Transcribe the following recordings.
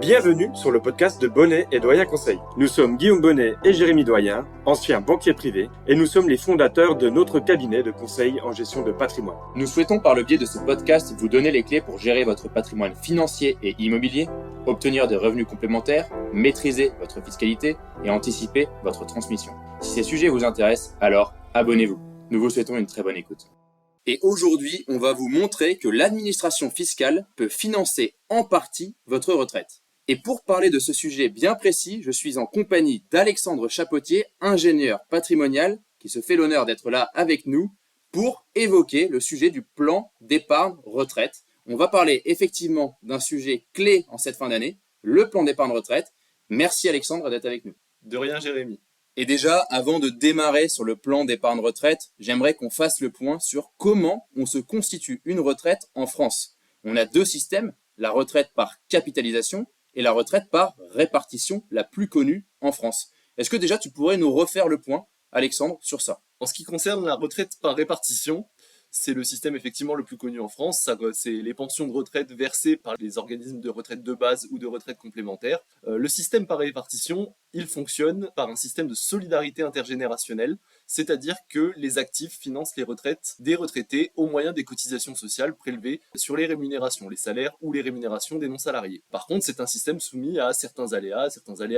Bienvenue sur le podcast de Bonnet et Doyen Conseil. Nous sommes Guillaume Bonnet et Jérémy Doyen, anciens banquiers privés, et nous sommes les fondateurs de notre cabinet de conseil en gestion de patrimoine. Nous souhaitons par le biais de ce podcast vous donner les clés pour gérer votre patrimoine financier et immobilier, obtenir des revenus complémentaires, maîtriser votre fiscalité et anticiper votre transmission. Si ces sujets vous intéressent, alors abonnez-vous. Nous vous souhaitons une très bonne écoute. Et aujourd'hui, on va vous montrer que l'administration fiscale peut financer en partie votre retraite. Et pour parler de ce sujet bien précis, je suis en compagnie d'Alexandre Chapotier, ingénieur patrimonial, qui se fait l'honneur d'être là avec nous pour évoquer le sujet du plan d'épargne retraite. On va parler effectivement d'un sujet clé en cette fin d'année, le plan d'épargne retraite. Merci Alexandre d'être avec nous. De rien, Jérémy. Et déjà, avant de démarrer sur le plan d'épargne retraite, j'aimerais qu'on fasse le point sur comment on se constitue une retraite en France. On a deux systèmes, la retraite par capitalisation et la retraite par répartition, la plus connue en France. Est-ce que déjà tu pourrais nous refaire le point, Alexandre, sur ça? En ce qui concerne la retraite par répartition, c'est le système effectivement le plus connu en France. C'est les pensions de retraite versées par les organismes de retraite de base ou de retraite complémentaire. Le système par répartition, il fonctionne par un système de solidarité intergénérationnelle, c'est-à-dire que les actifs financent les retraites des retraités au moyen des cotisations sociales prélevées sur les rémunérations, les salaires ou les rémunérations des non-salariés. Par contre, c'est un système soumis à certains aléas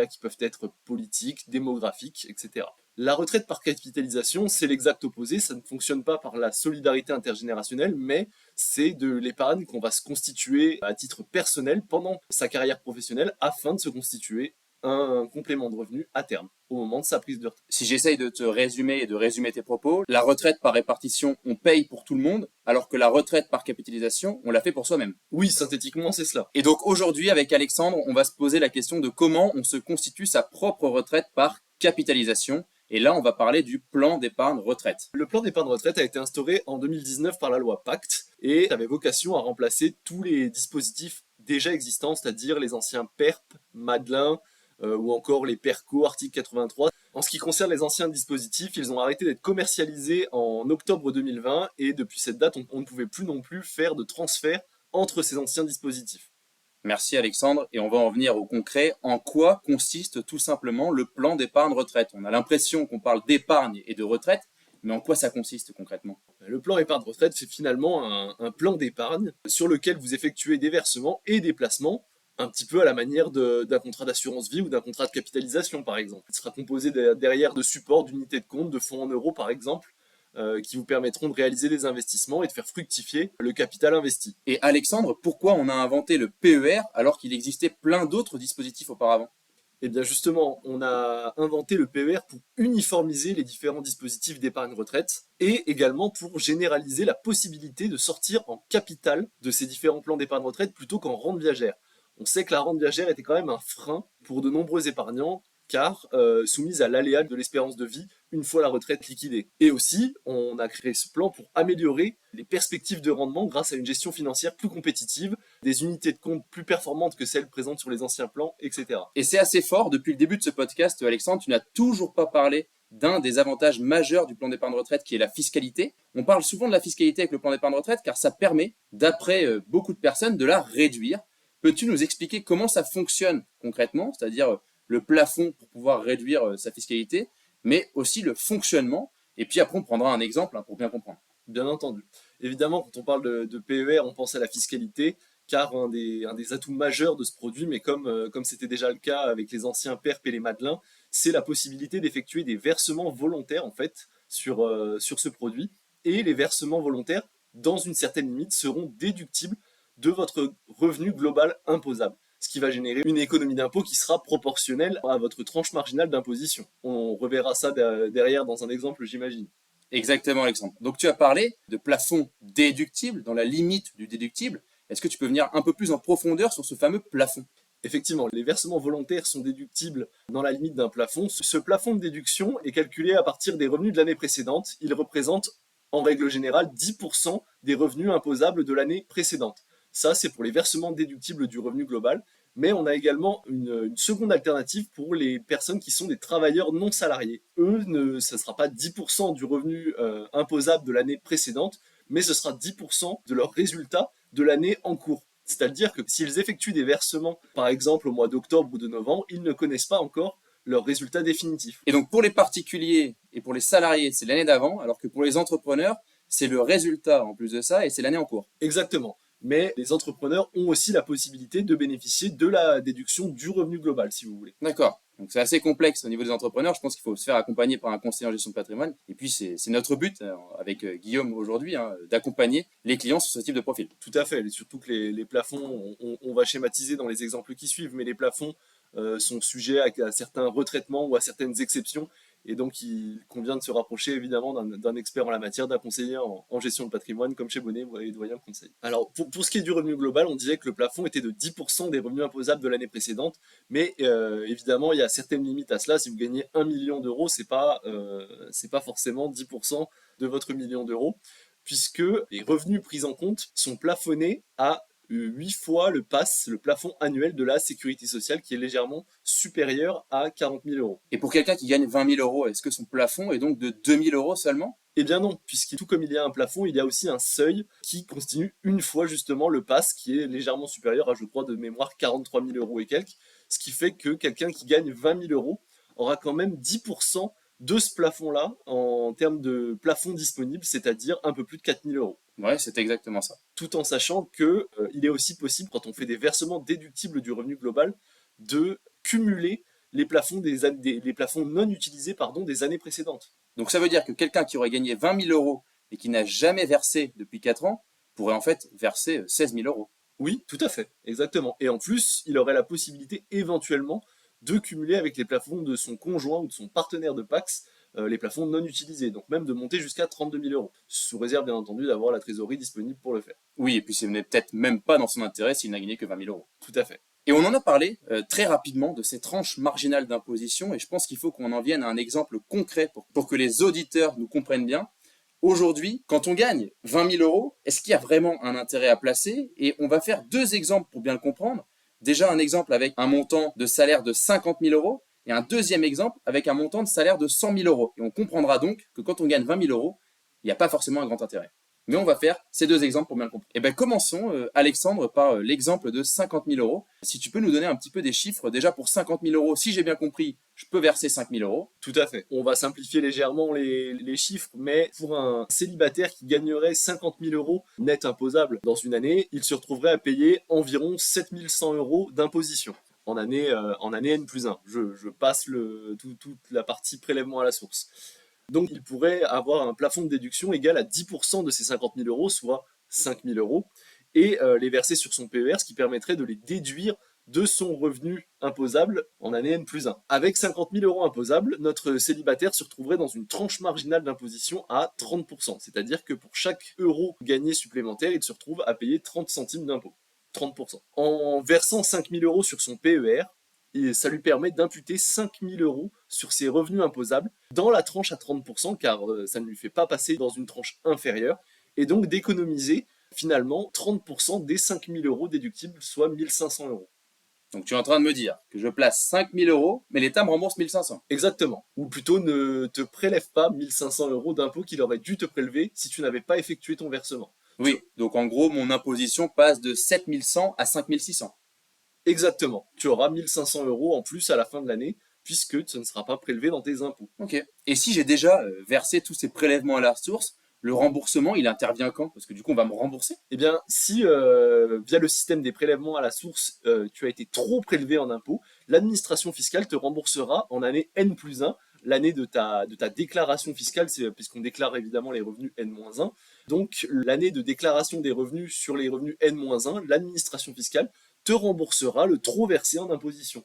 qui peuvent être politiques, démographiques, etc. La retraite par capitalisation, c'est l'exact opposé, ça ne fonctionne pas par la solidarité intergénérationnelle, mais c'est de l'épargne qu'on va se constituer à titre personnel pendant sa carrière professionnelle afin de se constituer un complément de revenu à terme, au moment de sa prise de retraite. Si j'essaye de te résumer et de résumer tes propos, la retraite par répartition, on paye pour tout le monde, alors que la retraite par capitalisation, on la fait pour soi-même. Oui, synthétiquement, c'est cela. Et donc aujourd'hui, avec Alexandre, on va se poser la question de comment on se constitue sa propre retraite par capitalisation. Et là, on va parler du plan d'épargne retraite. Le plan d'épargne retraite a été instauré en 2019 par la loi Pacte et avait vocation à remplacer tous les dispositifs déjà existants, c'est-à-dire les anciens PERP, Madelin, ou encore les PERCO, article 83. En ce qui concerne les anciens dispositifs, ils ont arrêté d'être commercialisés en octobre 2020 et depuis cette date, on ne pouvait plus non plus faire de transfert entre ces anciens dispositifs. Merci Alexandre, et on va en venir au concret. En quoi consiste tout simplement le plan d'épargne retraite? On a l'impression qu'on parle d'épargne et de retraite, mais en quoi ça consiste concrètement? Le plan épargne retraite, c'est finalement un plan d'épargne sur lequel vous effectuez des versements et des placements, un petit peu à la manière d'un contrat d'assurance vie ou d'un contrat de capitalisation par exemple. Il sera composé derrière de supports, d'unités de compte, de fonds en euros par exemple, qui vous permettront de réaliser des investissements et de faire fructifier le capital investi. Et Alexandre, pourquoi on a inventé le PER alors qu'il existait plein d'autres dispositifs auparavant? Eh bien justement, on a inventé le PER pour uniformiser les différents dispositifs d'épargne retraite et également pour généraliser la possibilité de sortir en capital de ces différents plans d'épargne retraite plutôt qu'en rente viagère. On sait que la rente viagère était quand même un frein pour de nombreux épargnants car soumise à l'aléa de l'espérance de vie une fois la retraite liquidée. Et aussi, on a créé ce plan pour améliorer les perspectives de rendement grâce à une gestion financière plus compétitive, des unités de compte plus performantes que celles présentes sur les anciens plans, etc. Et c'est assez fort, depuis le début de ce podcast, Alexandre, tu n'as toujours pas parlé d'un des avantages majeurs du plan d'épargne retraite qui est la fiscalité. On parle souvent de la fiscalité avec le plan d'épargne retraite car ça permet, d'après beaucoup de personnes, de la réduire. Peux-tu nous expliquer comment ça fonctionne concrètement, c'est-à-dire le plafond pour pouvoir réduire sa fiscalité, mais aussi le fonctionnement, et puis après on prendra un exemple pour bien comprendre. Bien entendu. Évidemment, quand on parle de PER, on pense à la fiscalité, car un des atouts majeurs de ce produit, mais comme c'était déjà le cas avec les anciens PERP et les Madelin, c'est la possibilité d'effectuer des versements volontaires en fait sur ce produit, et les versements volontaires, dans une certaine limite, seront déductibles de votre revenu global imposable, ce qui va générer une économie d'impôt qui sera proportionnelle à votre tranche marginale d'imposition. On reverra ça derrière dans un exemple, j'imagine. Exactement, Alexandre. Donc tu as parlé de plafond déductible, dans la limite du déductible. Est-ce que tu peux venir un peu plus en profondeur sur ce fameux plafond? Effectivement, les versements volontaires sont déductibles dans la limite d'un plafond. Ce plafond de déduction est calculé à partir des revenus de l'année précédente. Il représente, en règle générale, 10% des revenus imposables de l'année précédente. Ça, c'est pour les versements déductibles du revenu global. Mais on a également une seconde alternative pour les personnes qui sont des travailleurs non salariés. Eux, ça ne sera pas 10% du revenu imposable de l'année précédente, mais ce sera 10% de leur résultat de l'année en cours. C'est-à-dire que s'ils effectuent des versements, par exemple au mois d'octobre ou de novembre, ils ne connaissent pas encore leur résultat définitif. Et donc pour les particuliers et pour les salariés, c'est l'année d'avant, alors que pour les entrepreneurs, c'est le résultat en plus de ça et c'est l'année en cours. Exactement. Mais les entrepreneurs ont aussi la possibilité de bénéficier de la déduction du revenu global, si vous voulez. D'accord. Donc c'est assez complexe au niveau des entrepreneurs. Je pense qu'il faut se faire accompagner par un conseiller en gestion de patrimoine. Et puis c'est notre but avec Guillaume aujourd'hui, d'accompagner les clients sur ce type de profil. Tout à fait. Et surtout que les plafonds, on va schématiser dans les exemples qui suivent, mais les plafonds sont sujets à certains retraitements ou à certaines exceptions. Et donc, il convient de se rapprocher évidemment d'un expert en la matière, d'un conseiller en gestion de patrimoine, comme chez Bonnet et Doyen Conseil. Alors, pour ce qui est du revenu global, on disait que le plafond était de 10% des revenus imposables de l'année précédente, mais évidemment, il y a certaines limites à cela. Si vous gagnez 1 million d'euros, c'est pas forcément 10% de votre million d'euros, puisque les revenus pris en compte sont plafonnés à 8 fois le plafond annuel de la sécurité sociale, qui est légèrement supérieur à 40 000 euros. Et pour quelqu'un qui gagne 20 000 euros, est-ce que son plafond est donc de 2 000 euros seulement? Eh bien non, puisque tout comme il y a un plafond, il y a aussi un seuil qui constitue une fois justement le PAS, qui est légèrement supérieur à, je crois, de mémoire 43 000 euros et quelques, ce qui fait que quelqu'un qui gagne 20 000 euros aura quand même 10% de ce plafond-là en termes de plafond disponible, c'est-à-dire un peu plus de 4 000 euros. Ouais, c'est exactement ça. Tout en sachant que il est aussi possible, quand on fait des versements déductibles du revenu global, de cumuler les plafonds, les plafonds non utilisés des années précédentes. Donc ça veut dire que quelqu'un qui aurait gagné 20 000 euros et qui n'a jamais versé depuis 4 ans pourrait en fait verser 16 000 euros. Oui, tout à fait, exactement. Et en plus, il aurait la possibilité éventuellement de cumuler avec les plafonds de son conjoint ou de son partenaire de Pacs, les plafonds non utilisés, donc même de monter jusqu'à 32 000 euros, sous réserve bien entendu d'avoir la trésorerie disponible pour le faire. Oui, et puis ce n'est peut-être même pas dans son intérêt s'il n'a gagné que 20 000 euros. Tout à fait. Et on en a parlé très rapidement de ces tranches marginales d'imposition, et je pense qu'il faut qu'on en vienne à un exemple concret pour que les auditeurs nous comprennent bien. Aujourd'hui, quand on gagne 20 000 euros, est-ce qu'il y a vraiment un intérêt à placer? Et on va faire 2 exemples pour bien le comprendre. Déjà un exemple avec un montant de salaire de 50 000 euros et un deuxième exemple avec un montant de salaire de 100 000 euros. Et on comprendra donc que quand on gagne 20 000 euros, il n'y a pas forcément un grand intérêt. Mais on va faire ces 2 exemples pour bien le comprendre. Et bien commençons, Alexandre, par l'exemple de 50 000 euros. Si tu peux nous donner un petit peu des chiffres, déjà pour 50 000 euros, si j'ai bien compris, je peux verser 5 000 euros. Tout à fait. On va simplifier légèrement les chiffres, mais pour un célibataire qui gagnerait 50 000 euros net imposables dans une année, il se retrouverait à payer environ 7 100 euros d'imposition en année N+1. Je passe toute la partie prélèvement à la source. Donc il pourrait avoir un plafond de déduction égal à 10% de ces 50 000 euros, soit 5 000 euros, et les verser sur son PER, ce qui permettrait de les déduire de son revenu imposable en année N+1. Avec 50 000 euros imposables, notre célibataire se retrouverait dans une tranche marginale d'imposition à 30%, c'est-à-dire que pour chaque euro gagné supplémentaire, il se retrouve à payer 30 centimes d'impôt. 30%. En versant 5 000 euros sur son PER, et ça lui permet d'imputer 5 000 euros sur ses revenus imposables dans la tranche à 30%, car ça ne lui fait pas passer dans une tranche inférieure, et donc d'économiser finalement 30% des 5 000 euros déductibles, soit 1 500 euros. Donc tu es en train de me dire que je place 5 000 euros, mais l'État me rembourse 1 500. Exactement. Ou plutôt ne te prélève pas 1 500 euros d'impôt qu'il aurait dû te prélever si tu n'avais pas effectué ton versement. Oui, donc en gros, mon imposition passe de 7 100 à 5 600. Exactement. Tu auras 1 500 euros en plus à la fin de l'année, puisque ce ne sera pas prélevé dans tes impôts. Ok. Et si j'ai déjà versé tous ces prélèvements à la source, le remboursement, il intervient quand? Parce que du coup, on va me rembourser. Eh bien, si via le système des prélèvements à la source, tu as été trop prélevé en impôts, l'administration fiscale te remboursera en année N+1, l'année de ta déclaration fiscale, puisqu'on déclare évidemment les revenus N-1. Donc, l'année de déclaration des revenus sur les revenus N-1, l'administration fiscale te remboursera le trop versé en imposition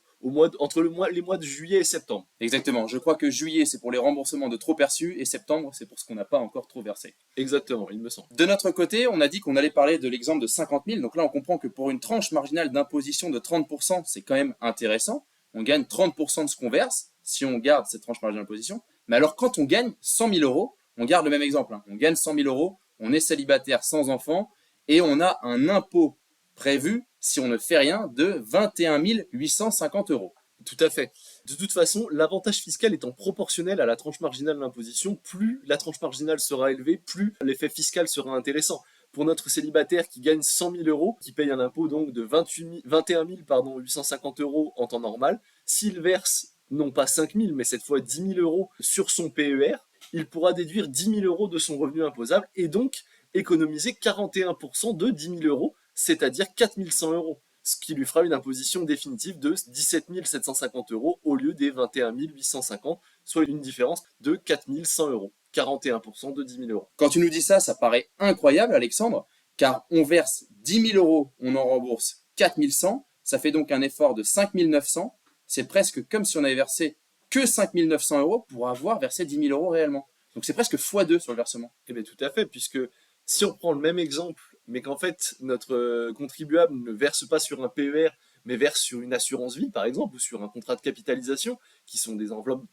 entre les mois de juillet et septembre. Exactement. Je crois que juillet, c'est pour les remboursements de trop perçus et septembre, c'est pour ce qu'on n'a pas encore trop versé. Exactement, il me semble. De notre côté, on a dit qu'on allait parler de l'exemple de 50 000. Donc là, on comprend que pour une tranche marginale d'imposition de 30%, c'est quand même intéressant. On gagne 30% de ce qu'on verse si on garde cette tranche marginale d'imposition. Mais alors, quand on gagne 100 000 euros, on garde le même exemple. On gagne 100 000 euros, on est célibataire sans enfant et on a un impôt prévu, si on ne fait rien, de 21 850 euros. Tout à fait. De toute façon, l'avantage fiscal étant proportionnel à la tranche marginale d'imposition, plus la tranche marginale sera élevée, plus l'effet fiscal sera intéressant. Pour notre célibataire qui gagne 100 000 euros, qui paye un impôt donc de 21 850 euros en temps normal, s'il verse non pas 5 000, mais cette fois 10 000 euros sur son PER, il pourra déduire 10 000 euros de son revenu imposable et donc économiser 41% de 10 000 euros, c'est-à-dire 4 100 euros, ce qui lui fera une imposition définitive de 17 750 euros au lieu des 21 850, soit une différence de 4 100 euros. 41% de 10 000 euros. Quand tu nous dis ça, ça paraît incroyable, Alexandre, car on verse 10 000 euros, on en rembourse 4 100, ça fait donc un effort de 5 900. C'est presque comme si on avait versé que 5 900 euros pour avoir versé 10 000 euros réellement. Donc c'est presque x2 sur le versement. Eh bien tout à fait, puisque si on prend le même exemple, mais qu'en fait notre contribuable ne verse pas sur un PER, mais verse sur une assurance vie, par exemple, ou sur un contrat de capitalisation, qui sont des enveloppes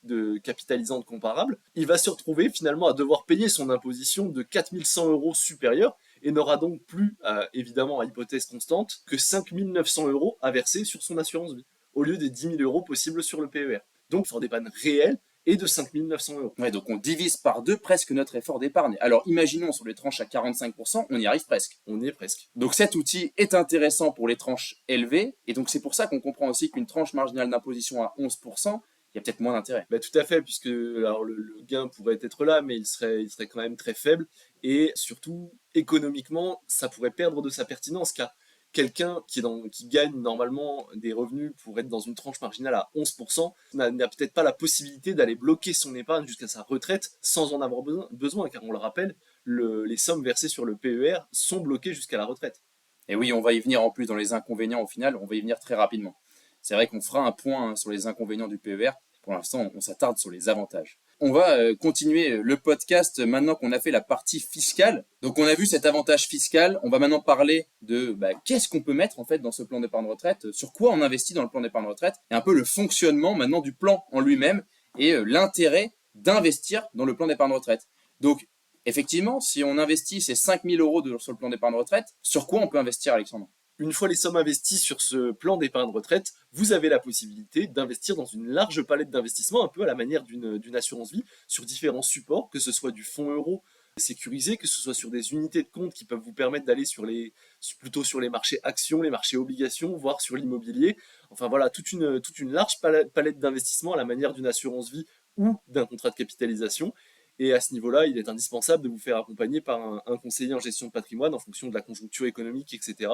capitalisantes comparables, il va se retrouver finalement à devoir payer son imposition de 4 100 euros supérieure, et n'aura donc plus, évidemment à hypothèse constante, que 5 900 euros à verser sur son assurance vie, au lieu des 10 000 euros possibles sur le PER. Donc, effort d'épargne réel et de 5 900 euros. Ouais, donc on divise par 2 presque notre effort d'épargne. Alors imaginons sur les tranches à 45%, on y arrive presque. On y est presque. Donc cet outil est intéressant pour les tranches élevées, et donc c'est pour ça qu'on comprend aussi qu'une tranche marginale d'imposition à 11%, il y a peut-être moins d'intérêt. Bah, tout à fait, puisque alors, le gain pourrait être là, mais il serait quand même très faible, et surtout, économiquement, ça pourrait perdre de sa pertinence, car quelqu'un qui gagne normalement des revenus pour être dans une tranche marginale à 11% n'a peut-être pas la possibilité d'aller bloquer son épargne jusqu'à sa retraite sans en avoir besoin, car on le rappelle, les sommes versées sur le PER sont bloquées jusqu'à la retraite. Et oui, on va y venir en plus dans les inconvénients au final, on va y venir très rapidement. C'est vrai qu'on fera un point sur les inconvénients du PER, pour l'instant on s'attarde sur les avantages. On va continuer le podcast maintenant qu'on a fait la partie fiscale. Donc on a vu cet avantage fiscal, on va maintenant parler de qu'est-ce qu'on peut mettre en fait dans ce plan d'épargne retraite, sur quoi on investit dans le plan d'épargne retraite, et un peu le fonctionnement maintenant du plan en lui-même et l'intérêt d'investir dans le plan d'épargne retraite. Donc effectivement, si on investit ces 5 000 euros sur le plan d'épargne retraite, sur quoi on peut investir, Alexandre ? Une fois les sommes investies sur ce plan d'épargne retraite, vous avez la possibilité d'investir dans une large palette d'investissements, un peu à la manière d'une assurance vie, sur différents supports, que ce soit du fonds euro sécurisé, que ce soit sur des unités de compte qui peuvent vous permettre d'aller plutôt sur les marchés actions, les marchés obligations, voire sur l'immobilier. Enfin voilà, toute une large palette d'investissements à la manière d'une assurance vie ou d'un contrat de capitalisation. Et à ce niveau-là, il est indispensable de vous faire accompagner par un conseiller en gestion de patrimoine en fonction de la conjoncture économique, etc.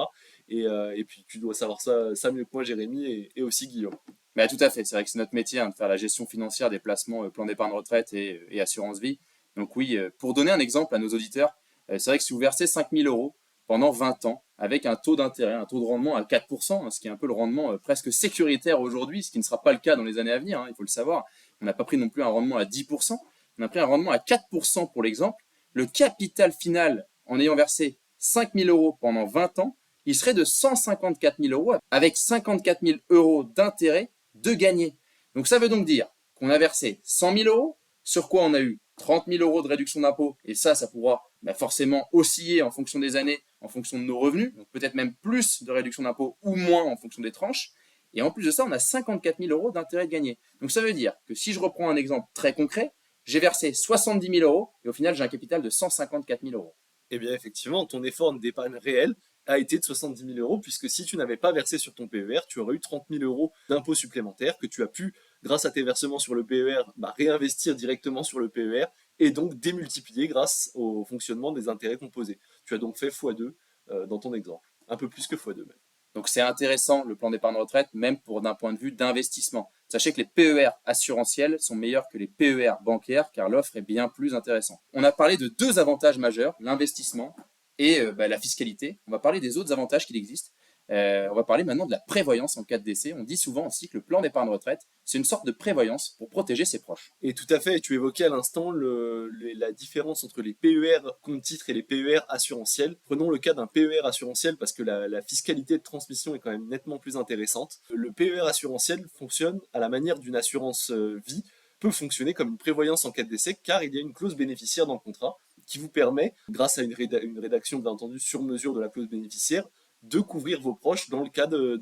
Et puis tu dois savoir ça mieux que moi, Jérémy, et aussi Guillaume. Tout à fait, c'est vrai que c'est notre métier de faire la gestion financière des placements, plan d'épargne retraite et assurance vie. Donc oui, pour donner un exemple à nos auditeurs, c'est vrai que si vous versez 5 000 euros pendant 20 ans, avec un taux d'intérêt, un taux de rendement à 4%, ce qui est un peu le rendement presque sécuritaire aujourd'hui, ce qui ne sera pas le cas dans les années à venir, il faut le savoir. On n'a pas pris non plus un rendement à 10%, on a pris un rendement à 4% pour l'exemple. Le capital final, en ayant versé 5 000 euros pendant 20 ans, il serait de 154 000 euros, avec 54 000 euros d'intérêt de gagné. Donc ça veut donc dire qu'on a versé 100 000 euros, sur quoi on a eu 30 000 euros de réduction d'impôt, et ça pourra forcément osciller en fonction des années, en fonction de nos revenus, donc peut-être même plus de réduction d'impôt ou moins en fonction des tranches. Et en plus de ça, on a 54 000 euros d'intérêt de gagné. Donc ça veut dire que si je reprends un exemple très concret, j'ai versé 70 000 euros et au final, j'ai un capital de 154 000 euros. Eh bien, effectivement, ton effort d'épargne réel a été de 70 000 euros, puisque si tu n'avais pas versé sur ton PER, tu aurais eu 30 000 euros d'impôts supplémentaires que tu as pu, grâce à tes versements sur le PER, réinvestir directement sur le PER et donc démultiplier grâce au fonctionnement des intérêts composés. Tu as donc fait x2 dans ton exemple, un peu plus que x2 même. Donc c'est intéressant le plan d'épargne retraite, même d'un point de vue d'investissement. Sachez que les PER assurantiels sont meilleurs que les PER bancaires, car l'offre est bien plus intéressante. On a parlé de 2 avantages majeurs, l'investissement et la fiscalité. On va parler des autres avantages qu'il existe. On va parler maintenant de la prévoyance en cas de décès. On dit souvent aussi que le plan d'épargne retraite, c'est une sorte de prévoyance pour protéger ses proches. Et tout à fait, tu évoquais à l'instant la différence entre les PER compte titres et les PER assurantiels. Prenons le cas d'un PER assurantiel parce que la fiscalité de transmission est quand même nettement plus intéressante. Le PER assurantiel fonctionne à la manière d'une assurance vie, peut fonctionner comme une prévoyance en cas de décès car il y a une clause bénéficiaire dans le contrat qui vous permet, grâce à une rédaction bien entendu sur mesure de la clause bénéficiaire, de couvrir vos proches dans le cas de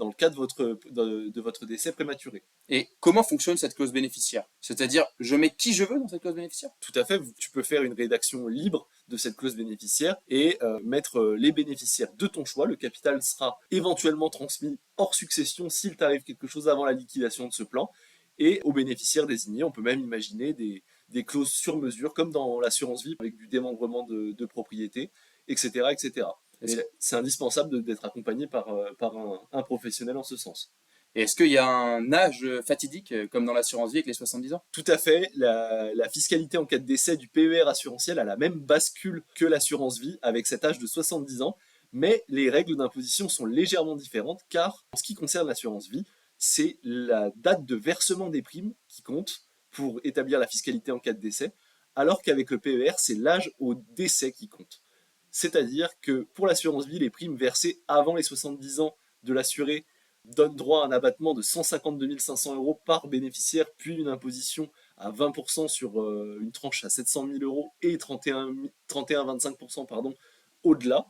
votre décès prématuré. Et comment fonctionne cette clause bénéficiaire ? C'est-à-dire, je mets qui je veux dans cette clause bénéficiaire ? Tout à fait, tu peux faire une rédaction libre de cette clause bénéficiaire et mettre les bénéficiaires de ton choix. Le capital sera éventuellement transmis hors succession s'il t'arrive quelque chose avant la liquidation de ce plan. Et aux bénéficiaires désignés, on peut même imaginer des clauses sur mesure, comme dans l'assurance vie, avec du démembrement de propriété, etc. etc. Et c'est indispensable d'être accompagné par un professionnel en ce sens. Et est-ce qu'il y a un âge fatidique, comme dans l'assurance vie avec les 70 ans? Tout à fait. La fiscalité en cas de décès du PER assurantiel a la même bascule que l'assurance vie, avec cet âge de 70 ans. Mais les règles d'imposition sont légèrement différentes, car en ce qui concerne l'assurance vie, c'est la date de versement des primes qui compte pour établir la fiscalité en cas de décès, alors qu'avec le PER, c'est l'âge au décès qui compte. C'est-à-dire que pour l'assurance vie, les primes versées avant les 70 ans de l'assuré donnent droit à un abattement de 152 500 € par bénéficiaire, puis une imposition à 20% sur une tranche à 700 000 € et 31,25% au-delà.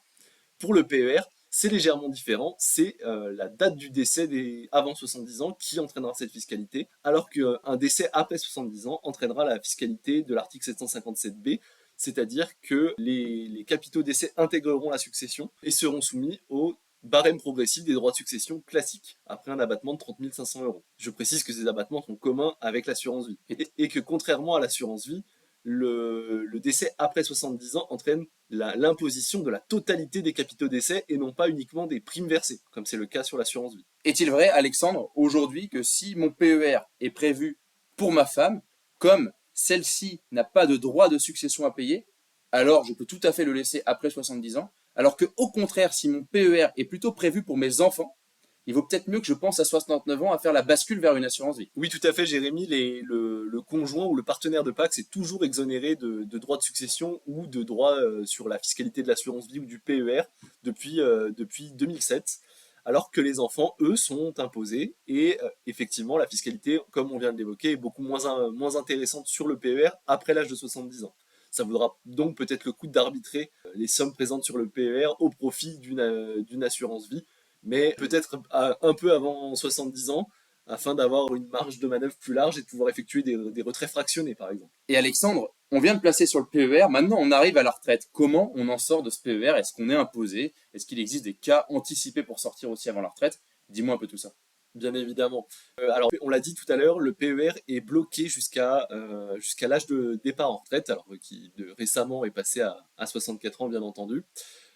Pour le PER, c'est légèrement différent, c'est la date du décès avant 70 ans qui entraînera cette fiscalité, alors qu'un décès après 70 ans entraînera la fiscalité de l'article 757B, c'est-à-dire que les capitaux décès intégreront la succession et seront soumis au barème progressif des droits de succession classiques, après un abattement de 30 500 €. Je précise que ces abattements sont communs avec l'assurance vie, et que contrairement à l'assurance vie, le décès après 70 ans entraîne l'imposition de la totalité des capitaux décès et non pas uniquement des primes versées, comme c'est le cas sur l'assurance vie. Est-il vrai, Alexandre, aujourd'hui, que si mon PER est prévu pour ma femme, comme celle-ci n'a pas de droit de succession à payer, alors je peux tout à fait le laisser après 70 ans, alors que au contraire, si mon PER est plutôt prévu pour mes enfants, il vaut peut-être mieux que je pense à 69 ans à faire la bascule vers une assurance vie. Oui, tout à fait, Jérémy. Le conjoint ou le partenaire de Pacs est toujours exonéré de droits de succession ou de droits sur la fiscalité de l'assurance vie ou du PER depuis 2007. Alors que les enfants, eux, sont imposés. Et effectivement, la fiscalité, comme on vient de l'évoquer, est beaucoup moins intéressante sur le PER après l'âge de 70 ans. Ça vaudra donc peut-être le coup d'arbitrer les sommes présentes sur le PER au profit d'une assurance vie, mais peut-être un peu avant 70 ans, afin d'avoir une marge de manœuvre plus large et de pouvoir effectuer des retraits fractionnés, par exemple. Et Alexandre, on vient de placer sur le PER, maintenant on arrive à la retraite. Comment on en sort de ce PER? Est-ce qu'on est imposé? Est-ce qu'il existe des cas anticipés pour sortir aussi avant la retraite? Dis-moi un peu tout ça. Bien évidemment. Alors, on l'a dit tout à l'heure, le PER est bloqué jusqu'à l'âge de départ en retraite, alors qui récemment est passé à 64 ans, bien entendu.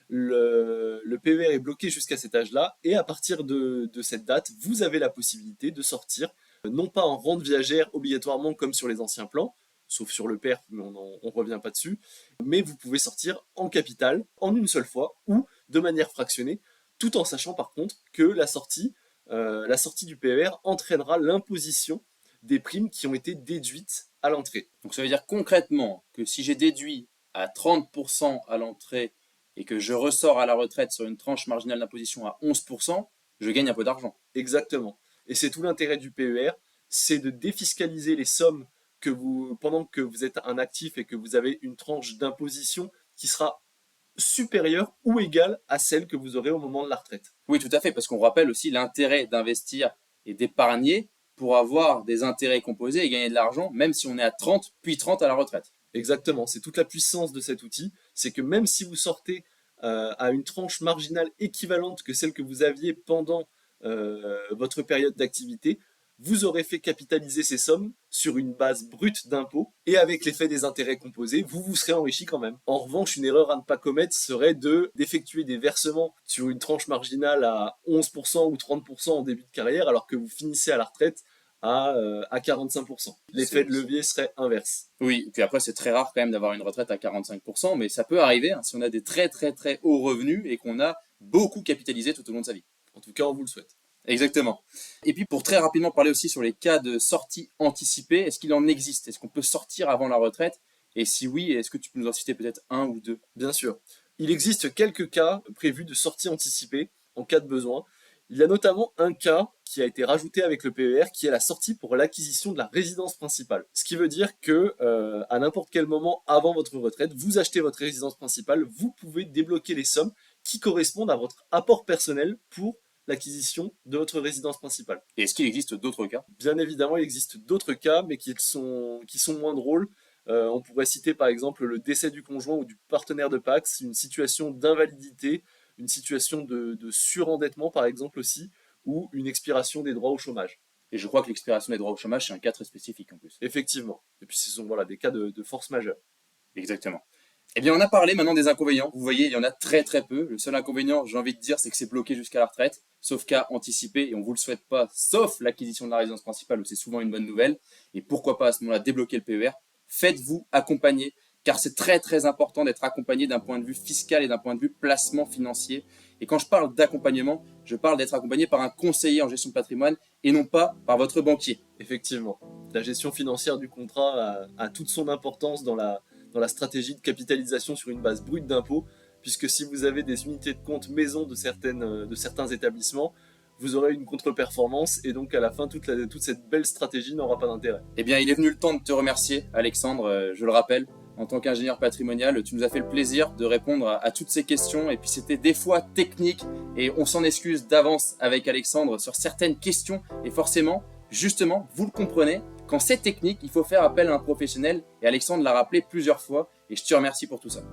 Le PER est bloqué jusqu'à cet âge-là, et à partir de cette date, vous avez la possibilité de sortir, non pas en rente viagère obligatoirement comme sur les anciens plans, sauf sur le PER, mais on ne revient pas dessus, mais vous pouvez sortir en capital, en une seule fois, ou de manière fractionnée, tout en sachant par contre que la sortie du PER entraînera l'imposition des primes qui ont été déduites à l'entrée. Donc ça veut dire concrètement que si j'ai déduit à 30% à l'entrée et que je ressors à la retraite sur une tranche marginale d'imposition à 11%, je gagne un peu d'argent. Exactement. Et c'est tout l'intérêt du PER, c'est de défiscaliser les sommes pendant que vous êtes un actif et que vous avez une tranche d'imposition qui sera supérieure ou égale à celle que vous aurez au moment de la retraite. Oui, tout à fait, parce qu'on rappelle aussi l'intérêt d'investir et d'épargner pour avoir des intérêts composés et gagner de l'argent, même si on est à 30, puis 30 à la retraite. Exactement, c'est toute la puissance de cet outil, c'est que même si vous sortez à une tranche marginale équivalente que celle que vous aviez pendant votre période d'activité, vous aurez fait capitaliser ces sommes sur une base brute d'impôt, et avec l'effet des intérêts composés, vous vous serez enrichi quand même. En revanche, une erreur à ne pas commettre serait d'effectuer des versements sur une tranche marginale à 11% ou 30% en début de carrière, alors que vous finissez à la retraite à 45%. L'effet de levier serait inverse. Oui, et puis après c'est très rare quand même d'avoir une retraite à 45%, mais ça peut arriver si on a des très très très hauts revenus et qu'on a beaucoup capitalisé tout au long de sa vie. En tout cas, on vous le souhaite. Exactement. Et puis pour très rapidement parler aussi sur les cas de sortie anticipée, est-ce qu'il en existe? Est-ce qu'on peut sortir avant la retraite? Et si oui, est-ce que tu peux nous en citer peut-être un ou deux? Bien sûr. Il existe quelques cas prévus de sortie anticipée en cas de besoin. Il y a notamment un cas qui a été rajouté avec le PER, qui est la sortie pour l'acquisition de la résidence principale. Ce qui veut dire que à n'importe quel moment avant votre retraite, vous achetez votre résidence principale, vous pouvez débloquer les sommes qui correspondent à votre apport personnel pour l'acquisition de votre résidence principale. Et est-ce qu'il existe d'autres cas? Bien évidemment, il existe d'autres cas, mais qui sont moins drôles. On pourrait citer par exemple le décès du conjoint ou du partenaire de PACS, une situation d'invalidité, une situation de surendettement par exemple aussi, ou une expiration des droits au chômage. Et je crois que l'expiration des droits au chômage, c'est un cas très spécifique en plus. Effectivement. Et puis ce sont des cas de force majeure. Exactement. Eh bien, on a parlé maintenant des inconvénients. Vous voyez, il y en a très très peu. Le seul inconvénient, j'ai envie de dire, c'est que c'est bloqué jusqu'à la retraite, sauf cas anticipé, et on vous le souhaite pas, sauf l'acquisition de la résidence principale, où c'est souvent une bonne nouvelle. Et pourquoi pas à ce moment-là débloquer le PER. Faites-vous accompagner, car c'est très très important d'être accompagné d'un point de vue fiscal et d'un point de vue placement financier. Et quand je parle d'accompagnement, je parle d'être accompagné par un conseiller en gestion de patrimoine et non pas par votre banquier. Effectivement. La gestion financière du contrat a toute son importance dans la stratégie de capitalisation sur une base brute d'impôt, puisque si vous avez des unités de compte maison de certains établissements, vous aurez une contre-performance et donc à la fin, toute cette belle stratégie n'aura pas d'intérêt. Eh bien, il est venu le temps de te remercier, Alexandre, je le rappelle. En tant qu'ingénieur patrimonial, tu nous as fait le plaisir de répondre à toutes ces questions. Et puis c'était des fois technique et on s'en excuse d'avance avec Alexandre sur certaines questions. Et forcément, justement, vous le comprenez, quand c'est technique, il faut faire appel à un professionnel. Et Alexandre l'a rappelé plusieurs fois et je te remercie pour tout ça.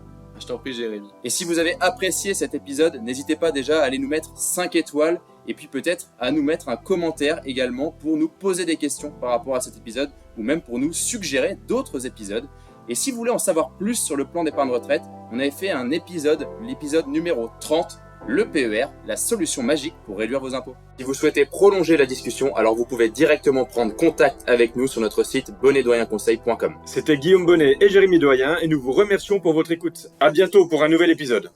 Je t'en prie, Jérémy. Et si vous avez apprécié cet épisode, n'hésitez pas déjà à aller nous mettre 5 étoiles et puis peut-être à nous mettre un commentaire également pour nous poser des questions par rapport à cet épisode ou même pour nous suggérer d'autres épisodes. Et si vous voulez en savoir plus sur le plan d'épargne retraite, on avait fait un épisode, l'épisode numéro 30, le PER, la solution magique pour réduire vos impôts. Si vous souhaitez prolonger la discussion, alors vous pouvez directement prendre contact avec nous sur notre site bonnetdoyenconseil.com. C'était Guillaume Bonnet et Jérémy Doyen et nous vous remercions pour votre écoute. À bientôt pour un nouvel épisode.